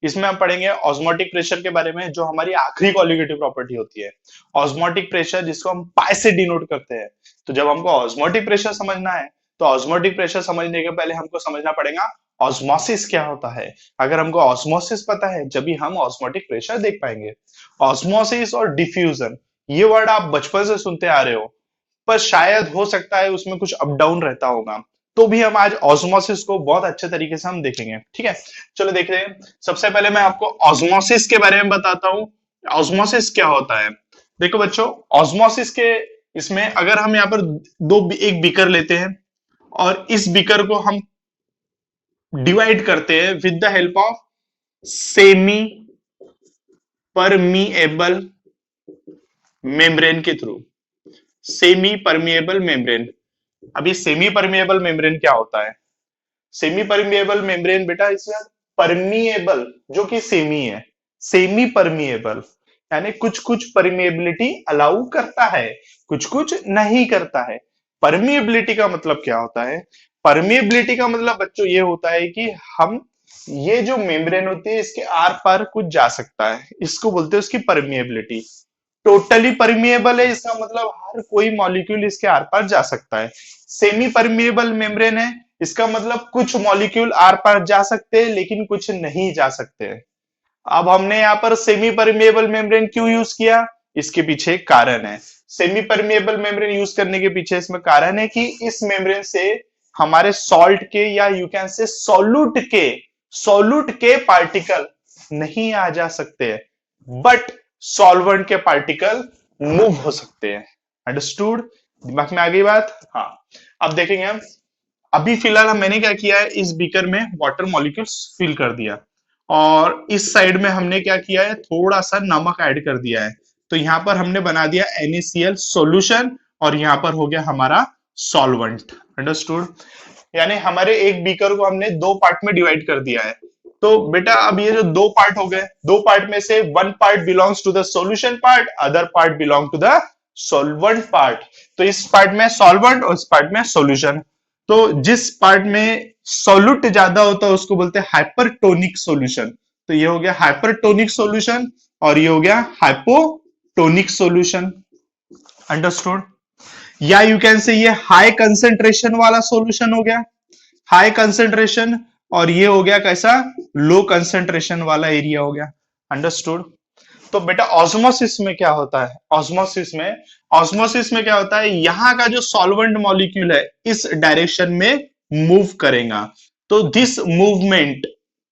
इसमें हम पढ़ेंगे ऑस्मोटिक प्रेशर के बारे में, जो हमारी आखिरी कॉलिगेटिव प्रॉपर्टी होती है ऑस्मोटिक प्रेशर, जिसको हम पाई से डिनोट करते हैं। तो जब हमको ऑस्मोटिक प्रेशर समझना है तो ऑस्मोटिक प्रेशर समझने के पहले हमको समझना पड़ेगा ऑस्मोसिस क्या होता है। अगर हमको ऑस्मोसिस पता है जब भी हम ऑस्मोटिक प्रेशर देख पाएंगे। ऑस्मोसिस और डिफ्यूजन, ये वर्ड आप बचपन से सुनते आ रहे हो, पर शायद हो सकता है उसमें कुछ अप डाउन रहता होगा, तो भी हम आज ऑस्मोसिस को बहुत अच्छे तरीके से हम देखेंगे। ठीक है, चलो देख रहे हैं। सबसे पहले मैं आपको ऑस्मोसिस के बारे में बताता हूं। ऑस्मोसिस क्या होता है? देखो बच्चों, ऑस्मोसिस के इसमें अगर हम यहाँ पर एक बीकर लेते हैं और इस बीकर को हम डिवाइड करते हैं with the help of semi permeable membrane के थ्रू। Semi permeable membrane. अभी सेमी परमिएबल मेम्ब्रेन क्या होता है? सेमी परमिएबल मेम्ब्रेन बेटा इसमें परमिएबल जो कि सेमी है, सेमी परमिएबल यानी कुछ कुछ परमिएबिलिटी अलाउ करता है, कुछ कुछ नहीं करता है। परमिएबिलिटी का मतलब क्या होता है? परमिएबिलिटी का मतलब बच्चों ये होता है कि हम ये जो मेम्ब्रेन होती है इसके आर पार कुछ जा सकता है, इसको बोलते हैं उसकी परमिएबिलिटी। टोटली परमिएबल है इसका मतलब हर कोई मॉलिक्यूल इसके आर पार जा सकता है। सेमी परमिएबल मेम्ब्रेन है, इसका मतलब कुछ मॉलिक्यूल आर पार जा सकते हैं लेकिन कुछ नहीं जा सकते हैं। अब हमने यहाँ पर सेमी परमिएबल मेम्ब्रेन क्यों यूज किया? इसके पीछे एक कारण है। सेमी परमिएबल मेम्ब्रेन यूज करने के पीछे इसमें कारण है कि इस मेम्ब्रेन से हमारे सॉल्ट के या यू कैन से सोल्यूट के पार्टिकल नहीं आ जा सकते हैं, बट सॉल्वेंट के पार्टिकल मूव हो सकते हैं। अंडरस्टूड? दिमाग में आ गई बात? हाँ, अब देखेंगे हम। अभी फिलहाल मैंने क्या किया है, इस बीकर में वाटर मॉलिक्यूल्स फिल कर दिया और इस साइड में हमने क्या किया है, थोड़ा सा नमक ऐड कर दिया है। तो यहां पर हमने बना दिया NaCl सॉल्यूशन और यहां पर हो गया हमारा सॉल्वेंट। अंडरस्टूड? यानी हमारे एक बीकर को हमने दो पार्ट में डिवाइड कर दिया है। तो बेटा अब ये जो दो पार्ट हो गए, दो पार्ट में से one part belongs to the solution part, other part belong to the solvent part. तो इस पार्ट में सॉल्वेंट और इस पार्ट में सॉल्यूशन। तो जिस पार्ट में सॉल्यूट ज्यादा होता है उसको बोलते हैं हाइपरटोनिक सॉल्यूशन। तो ये हो गया हाइपरटोनिक सॉल्यूशन और ये हो गया हाइपोटोनिक सॉल्यूशन। अंडरस्टूड? या यू कैन से ये हाई कंसेंट्रेशन वाला सॉल्यूशन हो गया, हाई कंसेंट्रेशन, और ये हो गया कैसा, लो कंसेंट्रेशन वाला एरिया हो गया। अंडरस्टूड? तो बेटा ऑस्मोसिस में क्या होता है? ऑस्मोसिस में क्या होता है, यहां का जो सॉल्वेंट मॉलिक्यूल है इस डायरेक्शन में मूव करेगा। तो दिस मूवमेंट,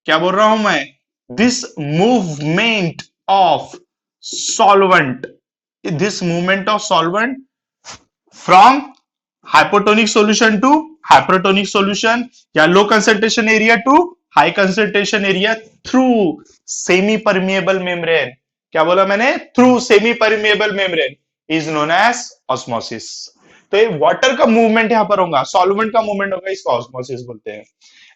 क्या बोल रहा हूं मैं, this movement of solvent, from hypotonic solution to hypertonic solution या low concentration area to high concentration area through semi permeable membrane. क्या बोला मैंने? Through semi permeable membrane is known as osmosis. तो ये वाटर का मूवमेंट यहां पर होगा, सॉल्वेंट का मूवमेंट होगा, इसको ऑस्मोसिस बोलते हैं।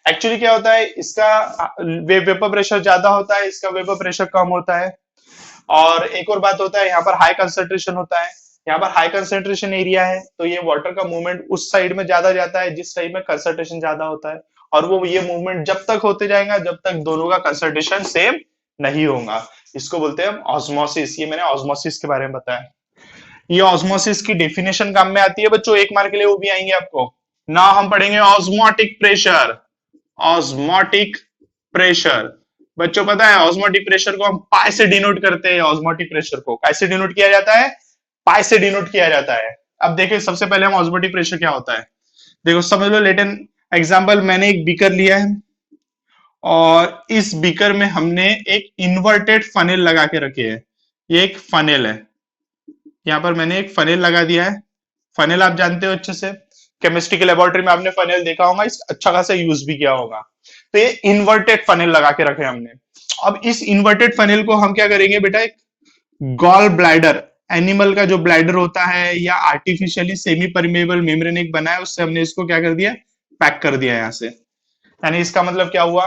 एक्चुअली क्या होता है, इसका वेपर प्रेशर ज्यादा होता है, इसका वेपर प्रेशर कम होता है। और एक और बात होता है, यहाँ पर हाई कंसंट्रेशन होता है, यहाँ पर हाई कंसंट्रेशन एरिया है, तो ये वाटर का मूवमेंट उस साइड में ज्यादा जाता है जिस साइड में कंसंट्रेशन ज्यादा होता है। और वो ये मूवमेंट जब तक होते जाएगा जब तक दोनों का कंसंट्रेशन सेम नहीं होगा। इसको बोलते हैं ऑस्मोसिस। ये मैंने ऑस्मोसिस के बारे में बताया। ये ऑस्मोसिस की डेफिनेशन काम में आती है बच्चों, एक मार्क के लिए वो भी आएंगे आपको। ना हम पढ़ेंगे ऑस्मोटिक प्रेशर। ऑस्मोटिक प्रेशर बच्चों पता है, ऑस्मोटिक प्रेशर को हम पाई से डिनोट करते हैं। ऑस्मोटिक प्रेशर को कैसे डिनोट किया जाता है? पाई से डिनोट किया जाता है। अब देखिए सबसे पहले हम ऑस्मोटिक प्रेशर क्या होता है, देखो समझ लो। लेट एन एग्जांपल, मैंने एक बीकर लिया है और इस बीकर में हमने एक इन्वर्टेड फनेल लगा के रखे है। ये एक फनेल है, यहाँ पर मैंने एक फनेल लगा दिया है। फनेल आप जानते हो अच्छे से, केमिस्ट्री के लेबोरेटरी में आपने फनेल देखा होगा, इस अच्छा खासा यूज भी किया होगा। तो ये इन्वर्टेड फनेल लगा के रखे हमने। अब इस इन्वर्टेड फनेल को हम क्या करेंगे बेटा, एक गॉल ब्लैडर, एनिमल का जो ब्लैडर होता है या आर्टिफिशियली सेमी परमेबल मेम्ब्रेन एक बना है, उससे हमने इसको क्या कर दिया, पैक कर दिया यहां से। यानी इसका मतलब क्या हुआ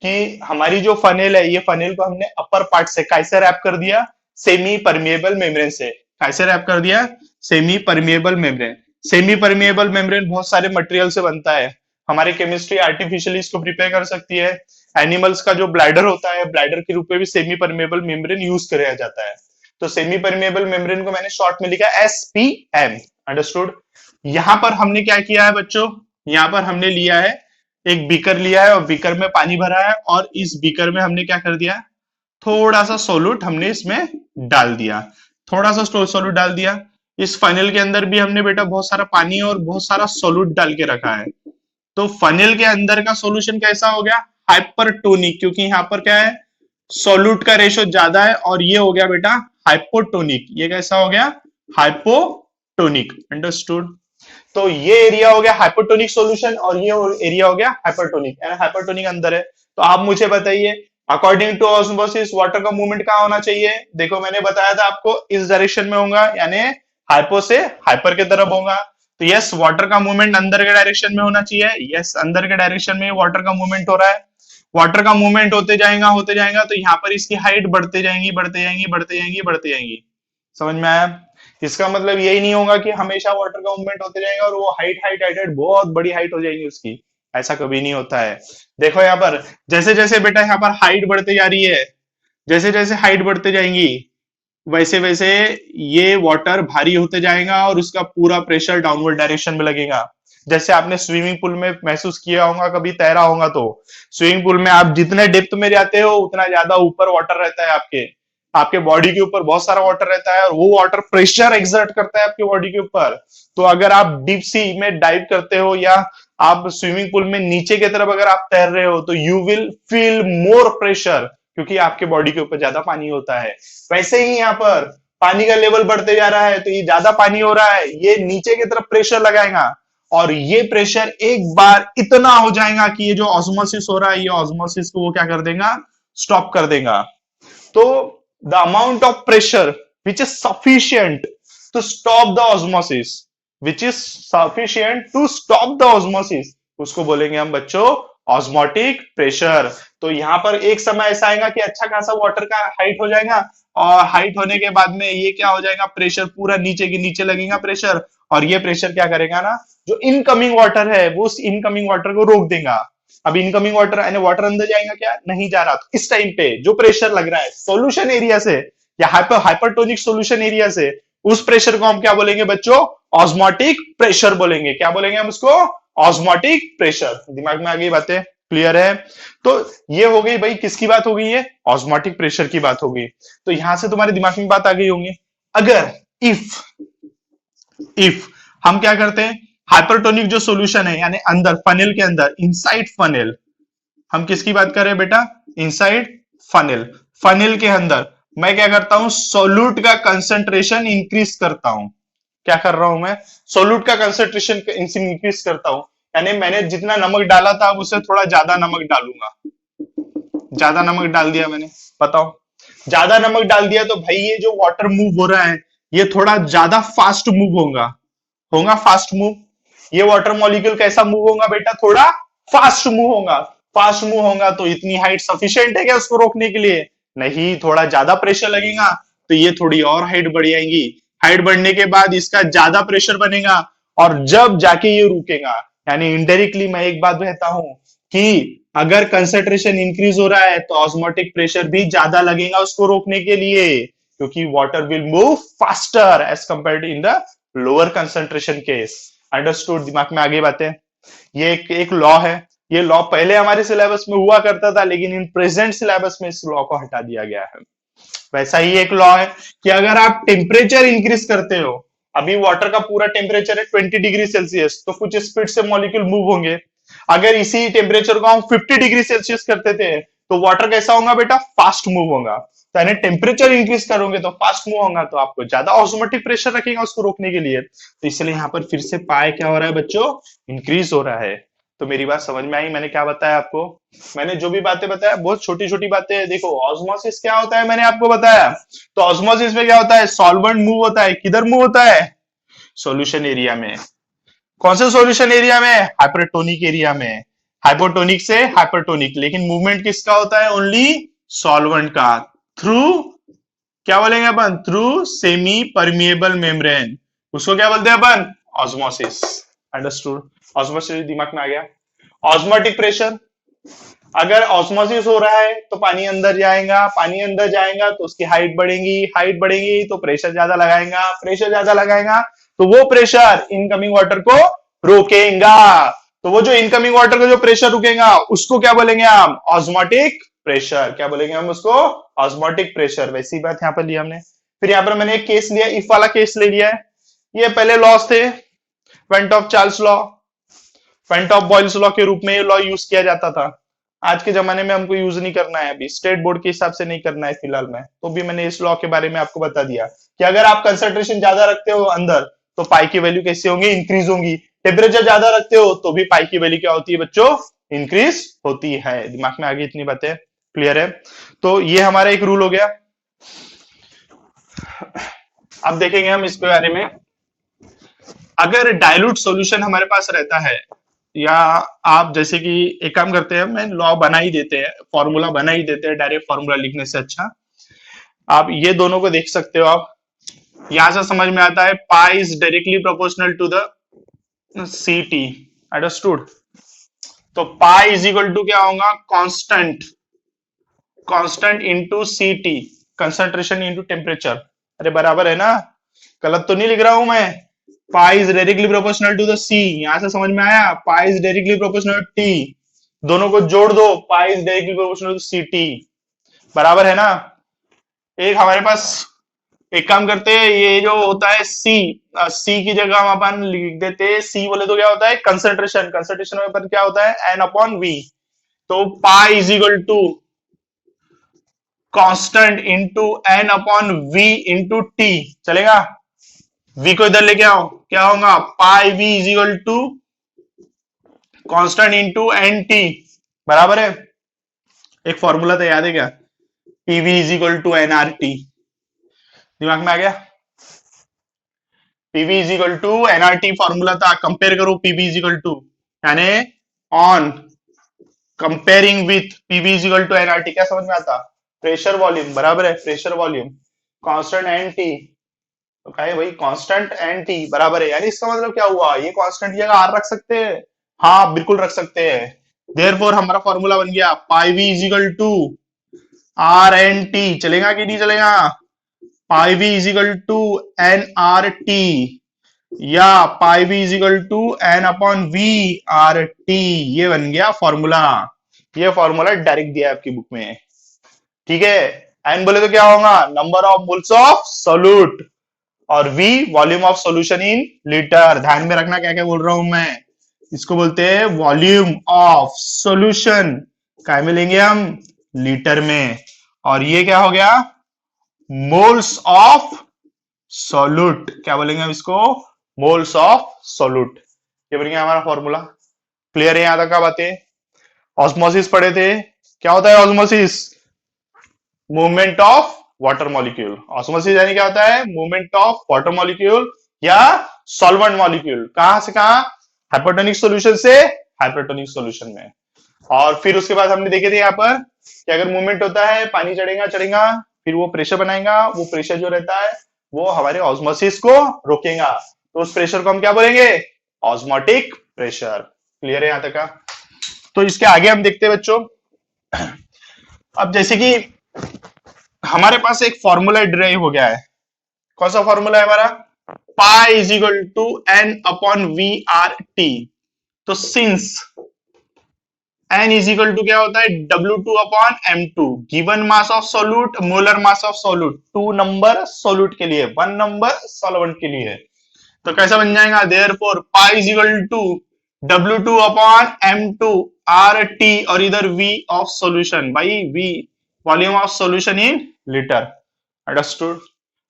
कि हमारी जो फनेल है, ये फनेल को हमने अपर पार्ट से कैसे रैप कर दिया, सेमी परमिएबल मेम्ब्रेन से। कैसे रैप कर दिया? Semi permeable membrane. Semi permeable membrane बहुत सारे मटेरियल से बनता है। हमारी केमिस्ट्री आर्टिफिशियली इसको प्रिपेयर कर सकती है। एनिमल्स का जो ब्लैडर होता है, ब्लैडर के रूप में भी सेमी परमेबल मेम्ब्रेन यूज किया जाता है। तो सेमी परमेबल मेम्ब्रेन को मैंने शॉर्ट में लिखा SPM। अंडरस्टूड। यहां पर हमने क्या किया है बच्चों, यहां पर हमने लिया है एक बीकर लिया है और बीकर में पानी भरा है, और इस बीकर में हमने क्या कर दिया, थोड़ा सा सोलूट हमने इसमें डाल दिया, थोड़ा सा सोलूट डाल दिया। इस फनल के अंदर भी हमने बेटा बहुत सारा पानी और बहुत सारा सोलूट डाल के रखा है। तो फनल के अंदर का सॉल्यूशन कैसा हो गया, हाइपरटोनिक, क्योंकि यहाँ पर क्या है, सोलूट का रेशो ज्यादा है, और ये हो गया बेटा हाइपोटोनिक। ये कैसा हो गया, हाइपोटोनिक। अंडरस्टूड। तो ये एरिया हो गया हाइपोटोनिक सॉल्यूशन, और ये एरिया हो गया हाइपरटोनिक, यानी हाइपरटोनिक अंदर है। तो आप मुझे बताइए, अकॉर्डिंग टू ऑस्मोसिस वाटर का मूवमेंट कहाँ होना चाहिए। देखो मैंने बताया था आपको इस डायरेक्शन में होगा, यानी हाइपो से हाइपर की तरफ होगा। तो यस, वाटर का मूवमेंट अंदर के डायरेक्शन में होना चाहिए। यस, अंदर के डायरेक्शन में वाटर का मूवमेंट हो रहा है। वाटर का मूवमेंट होते जाएगा, तो यहाँ पर इसकी हाइट बढ़ते जाएंगी, बढ़ते जाएंगी, बढ़ते जाएंगी, बढ़ते जाएंगी। समझ में आया। इसका मतलब यही नहीं होगा कि हमेशा वाटर का मूवमेंट होते जाएगा और वो हाइट हाइट हाइट हाइट बहुत बड़ी हाइट हो जाएगी उसकी, ऐसा कभी नहीं होता है। देखो यहाँ पर जैसे जैसे बेटा यहाँ पर हाइट बढ़ते जा रही है, जैसे जैसे हाइट बढ़ते जाएंगी, वैसे वैसे ये वाटर भारी होते जाएगा और उसका पूरा प्रेशर डाउनवर्ड डायरेक्शन में लगेगा। जैसे आपने स्विमिंग पूल में महसूस किया होगा, कभी तैरा होगा, तो स्विमिंग पूल में आप जितने डेप्थ में जाते हो उतना ज्यादा ऊपर वाटर रहता है, आपके आपके बॉडी के ऊपर बहुत सारा वाटर रहता है, और वो वाटर प्रेशर एक्सर्ट करता है आपके बॉडी के ऊपर। तो अगर आप डीप सी में डाइव करते हो या आप स्विमिंग पूल में नीचे की तरफ अगर आप तैर रहे हो, तो you will feel more pressure, क्योंकि आपके बॉडी के ऊपर ज्यादा पानी होता है। वैसे ही यहाँ पर पानी का लेवल बढ़ते जा रहा है, तो ये ज्यादा पानी हो रहा है, ये नीचे की तरफ प्रेशर लगाएगा, और ये प्रेशर एक बार इतना हो जाएगा कि ये जो ऑस्मोसिस हो रहा है, ये ऑस्मोसिस को वो क्या कर देगा, स्टॉप कर देगा। तो the amount of pressure which is sufficient to stop the osmosis, which is sufficient to stop the osmosis, उसको बोलेंगे हम बच्चों ऑस्मोटिक प्रेशर। तो यहाँ पर एक समय ऐसा आएगा कि अच्छा खासा वाटर का हाइट हो जाएगा, और हाइट होने के बाद में ये क्या हो जाएगा, प्रेशर पूरा नीचे के नीचे लगेगा प्रेशर, और ये प्रेशर क्या करेगा ना, जो इनकमिंग वाटर है वो उस इनकमिंग वाटर को रोक देगा। अब इनकमिंग वाटर यानी वाटर अंदर जाएगा क्या, नहीं जा रहा। तो इस टाइम पे जो प्रेशर लग रहा है सॉल्यूशन एरिया से या हाइपरटोनिक सॉल्यूशन एरिया से, उस प्रेशर को हम क्या बोलेंगे बच्चों, ऑस्मोटिक प्रेशर बोलेंगे। क्या बोलेंगे हम उसको, ऑस्मोटिक प्रेशर। दिमाग में आ गई बातें, क्लियर है। तो ये हो गई भाई, किसकी बात हो गई है, ऑस्मोटिक प्रेशर की बात हो गई। तो यहां से तुम्हारे दिमाग में बात आ गई होंगी। अगर इफ हम क्या करते हैं, हाइपरटोनिक जो सॉल्यूशन है यानी अंदर फनेल के अंदर, इनसाइड फनेल, हम किसकी बात कर रहे हैं बेटा, इनसाइड फनेल, फनेल के अंदर मैं क्या करता हूं, सोल्यूट का कंसंट्रेशन इंक्रीज करता हूं। क्या कर रहा हूं मैं, सोल्यूट का कंसंट्रेशन इंक्रीज करता हूं, यानी मैंने जितना नमक डाला था अब उससे थोड़ा ज्यादा नमक डालूंगा। ज्यादा नमक डाल दिया मैंने, बताओ, ज्यादा नमक डाल दिया तो भाई ये जो वाटर मूव हो रहा है ये थोड़ा ज्यादा फास्ट मूव होगा फास्ट मूव। ये वाटर मॉलिक्यूल कैसा मूव होगा बेटा, थोड़ा फास्ट मूव होगा। फास्ट मूव होगा तो इतनी हाइट सफिशिएंट है क्या उसको रोकने के लिए, नहीं, थोड़ा ज्यादा प्रेशर लगेगा तो ये थोड़ी और हाइट बढ़ जाएंगी। हाइट बढ़ने के बाद इसका ज्यादा प्रेशर बनेगा, और जब जाके ये रुकेगा। यानी इनडायरेक्टली मैं एक बात कहता हूं कि अगर कंसंट्रेशन इंक्रीज हो रहा है तो ऑस्मोटिक प्रेशर भी ज्यादा लगेगा उसको रोकने के लिए, क्योंकि water will move faster as compared in the lower concentration case. Understood, दिमाग में आगे बातें। ये एक लॉ है, ये लॉ पहले हमारे सिलेबस में हुआ करता था, लेकिन इन प्रेजेंट सिलेबस में इस लॉ को हटा दिया गया है। वैसा ही एक लॉ है कि अगर आप टेम्परेचर इंक्रीज करते हो, अभी वाटर का पूरा टेम्परेचर है 20 डिग्री सेल्सियस, तो कुछ स्पीड से मॉलिक्यूल मूव होंगे। अगर इसी टेम्परेचर को हम 50 डिग्री सेल्सियस करते थे तो वाटर कैसा होगा बेटा, फास्ट मूव होगा। तो यानी टेम्परेचर इंक्रीज करोगे तो फास्ट मूव होगा, तो आपको ज्यादा ऑस्मोटिक प्रेशर रखेगा उसको रोकने के लिए। तो इसलिए यहाँ पर फिर से पाए क्या हो रहा है बच्चों, इंक्रीज हो रहा है। तो मेरी बात समझ में आई, मैंने क्या बताया आपको, मैंने जो भी बातें बताया बहुत छोटी छोटी बातें हैं। देखो ऑस्मोसिस क्या होता है मैंने आपको बताया। तो ऑस्मोसिस में क्या होता है, सॉल्वेंट मूव होता है, किधर मूव होता है, सॉल्यूशन एरिया में। कौन से सॉल्यूशन एरिया में, हाइपरटोनिक एरिया में, हाइपोटोनिक से हाइपरटोनिक। लेकिन मूवमेंट किसका होता है, ओनली सॉल्वेंट का, थ्रू क्या बोलेंगे अपन, थ्रू सेमी परमिएबल मेम्ब्रेन। उसको क्या बोलते हैं अपन, ऑस्मोसिस। अंडरस्टूड, ऑस्मोसिस दिमाग में आ गया। ऑस्मोटिक प्रेशर, अगर ऑस्मोसिस हो रहा है तो पानी अंदर जाएगा, पानी अंदर जाएगा तो उसकी हाइट बढ़ेगी, हाइट बढ़ेगी तो प्रेशर ज्यादा लगाएगा, प्रेशर ज्यादा लगाएगा तो वो प्रेशर इनकमिंग वाटर को रोकेगा। तो वो जो इनकमिंग वाटर का जो प्रेशर रुकेगा उसको क्या बोलेंगे हम? Osmotic pressure. क्या बोलेंगे हम उसको? Osmotic pressure. वैसी बात यहाँ पर लिया हमने। फिर यहाँ पर मैंने एक केस लिया, इफ वाला केस ले लिया है। ये पहले लॉस थे, went of Charles law, went of Boyle's law के रूप में ये लॉ यूज किया जाता था। आज के जमाने में हमको यूज नहीं करना है, अभी स्टेट बोर्ड के हिसाब से नहीं करना है फिलहाल में, तो भी मैंने इस लॉ के बारे में आपको बता दिया कि अगर आप कंसंट्रेशन ज्यादा रखते हो अंदर तो पाई की वैल्यू कैसी होंगी? इंक्रीज होंगी। टेम्परेचर ज्यादा रखते हो तो भी पाई की वैल्यू क्या होती है बच्चों? इंक्रीज होती है। दिमाग में आगे इतनी बातें क्लियर है? तो ये हमारा एक रूल हो गया। अब देखेंगे हम इसके बारे में, अगर डायलूट सॉल्यूशन हमारे पास रहता है, या आप जैसे कि एक काम करते हैं, मैं लॉ बना ही देते हैं, फॉर्मूला बना ही देते हैं, डायरेक्ट फॉर्मूला लिखने से अच्छा। आप ये दोनों को देख सकते हो, आप यहां से समझ में आता है pi is directly proportional to the C T. Understood? तो पाई इज इक्वल टू क्या होगा? Constant, constant into C T, concentration into temperature. अरे बराबर है ना? गलत तो नहीं लिख रहा हूं मैं? Pi is directly proportional to the C, यहां से समझ में आया? Pi is directly proportional to T, दोनों को जोड़ दो, pi is directly proportional to C T. बराबर है ना? एक हमारे पास, एक काम करते हैं, ये जो होता है सी, सी की जगह हम अपन लिख देते हैं, सी बोले तो क्या होता है? कंसंट्रेशन। कंसंट्रेशन में अपन क्या होता है? N upon V. तो pi is equal to constant into N upon V into T. चलेगा? v को इधर लेके आओ, क्या होगा? Pi v is equal to constant into N T. बराबर है? एक फॉर्मूला तो याद है क्या? pv is equal to NR T. दिमाग में आ गया? pv is equal to NR T formula था। कंपेयर करो pv इज इक्वल टू, यानी on comparing with pv is equal to NR T, क्या समझ में आता? Pressure volume. बराबर है? Pressure volume constant N T, तो क्या है भाई? कांस्टेंट एन टी बराबर है, यानी इसका मतलब क्या हुआ? ये कांस्टेंट की जगह आर रख सकते हैं? हाँ बिल्कुल रख सकते हैं। देयरफॉर हमारा फॉर्मूला बन गया pi V is equal to R N T. चलेगा कि नहीं चलेगा? Pi V is equal to N R T, या pi V is equal to N upon V R T. ये बन गया फॉर्मूला। ये फॉर्मूला डायरेक्ट दिया है आपकी बुक में, ठीक है? एन बोले तो क्या होगा? Number of moles of solute, और V volume of solution in litre. ध्यान में रखना क्या क्या बोल रहा हूं मैं, इसको बोलते हैं वॉल्यूम ऑफ सॉल्यूशन। काय में लेंगे हम? लीटर में। और ये क्या हो गया? Moles of solute. क्या बोलेंगे हम इसको? Moles of solute. ये बन गया हमारा फॉर्मूला। क्लियर है यहां तक का बातें? ऑस्मोसिस पढ़े थे, क्या होता है osmosis? Movement of water molecule. Osmosis यानी क्या होता है? मूवमेंट ऑफ वाटर मॉलिक्यूल या सॉल्वेंट मॉलिक्यूल, कहां से कहां? हाइपोटोनिक सॉल्यूशन से हाइपरटोनिक सॉल्यूशन में। और फिर उसके बाद हमने देखे थे यहाँ पर कि अगर मूवमेंट होता है, पानी चढ़ेगा चढ़ेगा, फिर वो प्रेशर बनाएगा, वो प्रेशर जो रहता है वो हमारे ऑस्मोसिस को रोकेगा, तो उस प्रेशर को हम क्या बोलेंगे? Osmotic pressure. क्लियर है यहां तक का? तो इसके आगे हम देखते हैं बच्चों। अब जैसे कि हमारे पास एक फॉर्मूला डिराइव हो गया है, कौन सा फॉर्मूला है हमारा? Pi is equal to N upon V R T. तो since N is equal to क्या होता है? W2 upon M2, given mass of solute, molar mass of solute. 2 number solute के लिए, 1 नंबर सॉल्वेंट के लिए। तो कैसा बन जाएगा? Therefore pi is equal to W2 upon M2 RT, और इधर V ऑफ सॉल्यूशन, भाई V volume of solution in litre. Understood?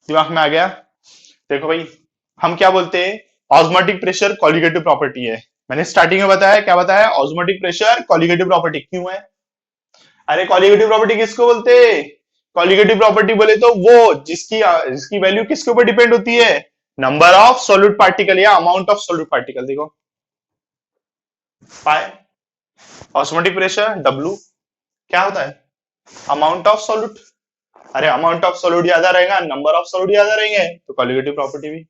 दिमाग में आ गया? देखो भाई, हम क्या बोलते हैं? ऑस्मोटिक प्रेशर कॉलिगेटिव प्रॉपर्टी है। मैंने स्टार्टिंग में बताया, क्या बताया? ऑस्मोटिक प्रेशर कॉलिगेटिव प्रॉपर्टी क्यों है? अरे कॉलिगेटिव प्रॉपर्टी किसको बोलते हैं? कॉलिगेटिव प्रॉपर्टी बोले तो वो जिसकी वैल्यू किसके ऊपर डिपेंड होती है? नंबर ऑफ सोल्यूट पार्टिकल या अमाउंट ऑफ सोल्यूट पार्टिकल। देखो पाई, ऑस्मोटिक प्रेशर W क्या होता है? Amount of solute. अरे अमाउंट ऑफ सोल्यूट ज्यादा रहेगा, नंबर ऑफ सोल्यूट ज्यादा रहेंगे, तो कॉलिगेटिव प्रॉपर्टी भी।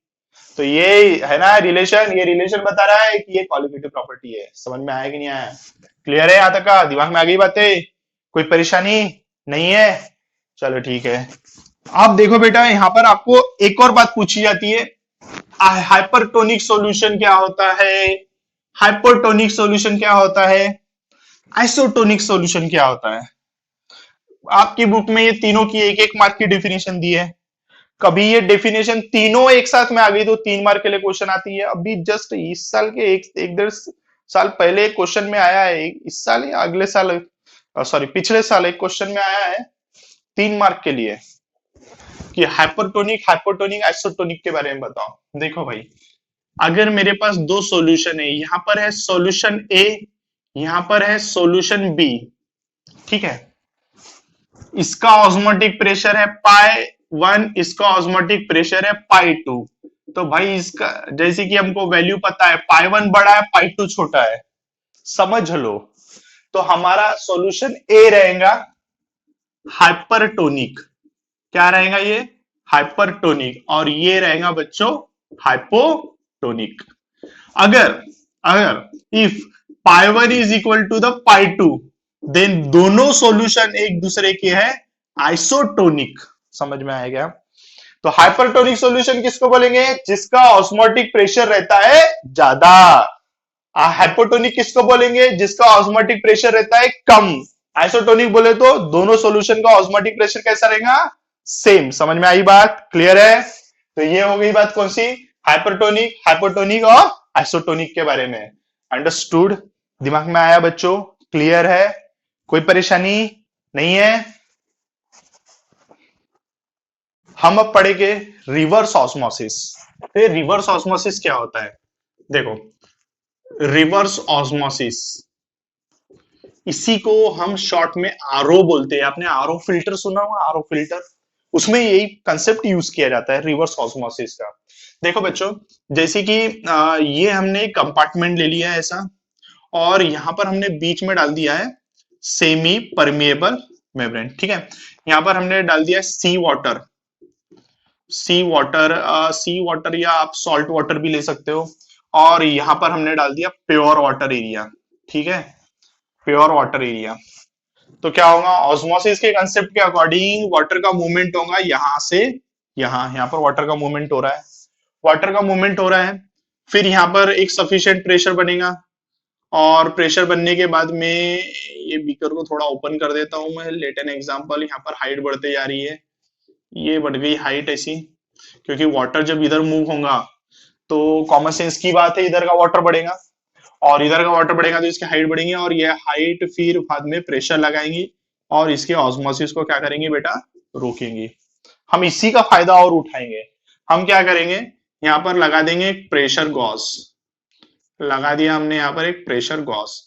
तो ये है ना रिलेशन, ये रिलेशन बता रहा है कि ये कॉलिगेटिव प्रॉपर्टी है। समझ में आया कि नहीं आया? क्लियर है यहाँ तक का? दिमाग में आ गई बातें? कोई परेशानी नहीं है? चलो ठीक है। आप देखो बेटा, यहाँ पर आपको एक और बात पूछी जाती है, हाइपरटोनिक सॉल्यूशन क्या होता है, हाइपरटोनिक सॉल्यूशन क्या होता है, आइसोटोनिक सॉल्यूशन क्या होता है। आपकी बुक में ये तीनों की एक एक मार्क की डेफिनेशन दी है। कभी ये डेफिनेशन तीनों एक साथ में आ गई तो 3 मार्क के लिए क्वेश्चन आती है। अभी जस्ट इस साल के एक डेढ़ साल पहले क्वेश्चन में आया है, इस साल या अगले साल, सॉरी पिछले साल एक क्वेश्चन में आया है 3 मार्क के लिए, कि हाइपरटोनिक हाइपोटोनिक आइसोटोनिक के बारे में बताओ। देखो भाई, अगर मेरे पास दो सॉल्यूशन है, यहां पर है सॉल्यूशन ए, यहां पर है सॉल्यूशन बी, ठीक है, इसका ऑस्मोटिक प्रेशर है पाई 1, इसका ऑस्मोटिक प्रेशर है पाई 2। तो भाई इसका जैसे कि हमको वैल्यू पता है, पाई 1 बड़ा है पाई 2 छोटा है, समझ लो। तो हमारा सॉल्यूशन ए रहेगा हाइपरटोनिक। क्या रहेगा ये? हाइपरटोनिक। और ये रहेगा बच्चों हाइपोटोनिक। अगर अगर if pi 1 is equal to the pi 2, then दोनों सॉल्यूशन एक दूसरे के हैं आइसोटोनिक। समझ में आएगा? तो हाइपरटोनिक सॉल्यूशन किसको बोलेंगे? जिसका ऑस्मोटिक प्रेशर रहता है ज्यादा। हाइपोटोनिक किसको बोलेंगे? जिसका ऑस्मोटिक प्रेशर रहता है कम। आइसोटोनिक बोले तो दोनों सॉल्यूशन का ऑस्मोटिक प्रेशर कैसा रहेगा? सेम। समझ में आई बात? क्लियर है? तो ये हो गई बात कौन सी? हाइपरटोनिक, हाइपोटोनिक और आइसोटोनिक के बारे में। अंडरस्टूड? दिमाग में आया बच्चों? क्लियर है? कोई परेशानी नहीं है? हम अब पढ़ेंगे रिवर्स ऑस्मोसिस। ये रिवर्स ऑस्मोसिस क्या होता है? देखो, रिवर्स ऑस्मोसिस, इसी को हम शॉर्ट में आरओ बोलते हैं। आपने आरओ फिल्टर सुना होगा, आरओ फिल्टर, उसमें यही कंसेप्ट यूज किया जाता है रिवर्स ऑस्मोसिस का। देखो बच्चों, जैसे कि ये हमने कंपार्टमेंट ले लिया है ऐसा, और यहां पर हमने बीच में डाल दिया है सेमी परमिएबल मेम्ब्रेन, ठीक है। यहां पर हमने डाल दिया सी वाटर, सी वाटर या आप सॉल्ट वाटर भी ले सकते हो। और यहां पर हमने डाल दिया प्योर वाटर एरिया, ठीक है, प्योर वाटर एरिया। तो क्या होगा? ऑस्मोसिस के कंसेप्ट के अकॉर्डिंग वाटर का मूवमेंट होगा यहां से यहां, यहां पर वाटर का मूवमेंट हो रहा है, वाटर का मूवमेंट हो रहा है। फिर यहां पर एक सफिशिएंट प्रेशर बनेगा, और प्रेशर बनने के बाद में ये बीकर को थोड़ा ओपन कर देता हूं मैं, लेट एन एग्जांपल। यहाँ पर हाइट बढ़ते जा रही है, ये बढ़ गई हाइट ऐसी, क्योंकि वाटर जब इधर मूव होगा तो कॉमन सेंस की बात है इधर का वाटर बढ़ेगा, और इधर का वाटर बढ़ेगा तो इसकी हाइट बढ़ेगी, और ये हाइट फिर बाद में प्रेशर लगाएंगी और इसके ऑस्मोसिस को क्या करेंगे बेटा? रोकेंगे। हम इसी का फायदा और उठाएंगे। हम क्या करेंगे? यहाँ पर लगा देंगे एक प्रेशर गॉस, लगा दिया हमने यहाँ पर एक प्रेशर गॉस।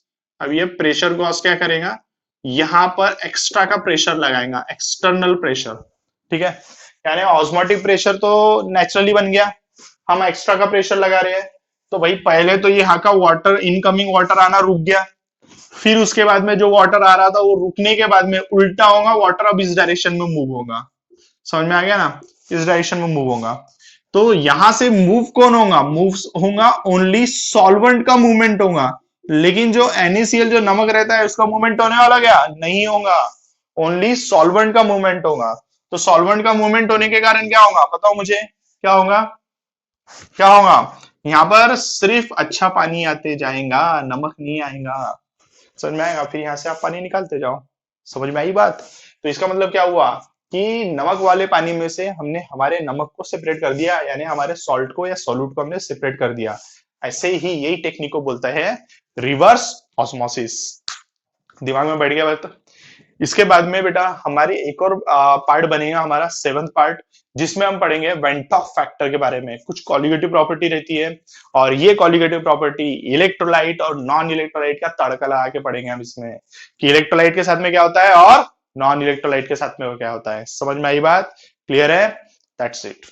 अब ये प्रेशर गॉस क्या करेगा? यहाँ पर एक्स्ट्रा का प्रेशर लगाएगा, एक्सटर्नल प्रेशर, ठीक है। यानी ऑस्मोटिक प्रेशर तो नेचुरली बन गया, हम एक्स्ट्रा का प्रेशर लगा रहे हैं। तो भाई पहले तो यहाँ का वाटर, इनकमिंग वाटर आना रुक गया, फिर उसके बाद में जो वाटर आ रहा था वो रुकने के बाद में उल्टा होगा, वाटर अब इस डायरेक्शन में मूव होगा। समझ में आ गया ना? इस डायरेक्शन में मूव होगा। तो यहां से मूव कौन होगा? मूव होगा ओनली सॉल्वेंट का मूवमेंट होगा, लेकिन जो NaCl जो नमक रहता है उसका मूवमेंट होने वाला क्या? नहीं होगा, ओनली सॉल्वेंट का मूवमेंट होगा। तो सॉल्वेंट का मूवमेंट होने के कारण क्या होगा? बताओ मुझे, क्या होगा? क्या होगा? यहाँ पर सिर्फ अच्छा पानी आते जाएगा, नमक नहीं आएगा। समझ में आएगा? फिर यहाँ से आप पानी निकालते जाओ। समझ में आई बात? तो इसका मतलब क्या हुआ कि नमक वाले पानी में से हमने हमारे नमक को सेपरेट कर दिया, यानी हमारे सॉल्ट को या सॉल्यूट को हमने सेपरेट कर दिया। ऐसे ही यही टेक्निक को बोलता है रिवर्स ऑस्मोसिस। दिमाग में बैठ गया बात? इसके बाद में बेटा हमारी एक और पार्ट बनेगा, हमारा 7th पार्ट, जिसमें हम पढ़ेंगे वेंटॉफ फैक्टर के बारे में। कुछ कॉलिगेटिव प्रॉपर्टी रहती है, और ये कॉलिगेटिव प्रॉपर्टी इलेक्ट्रोलाइट और नॉन इलेक्ट्रोलाइट का तड़का लगा के पढ़ेंगे हम इसमें, कि इलेक्ट्रोलाइट के साथ में क्या होता है और नॉन इलेक्ट्रोलाइट के साथ में क्या होता है। समझ में आई बात? क्लियर है? That's it.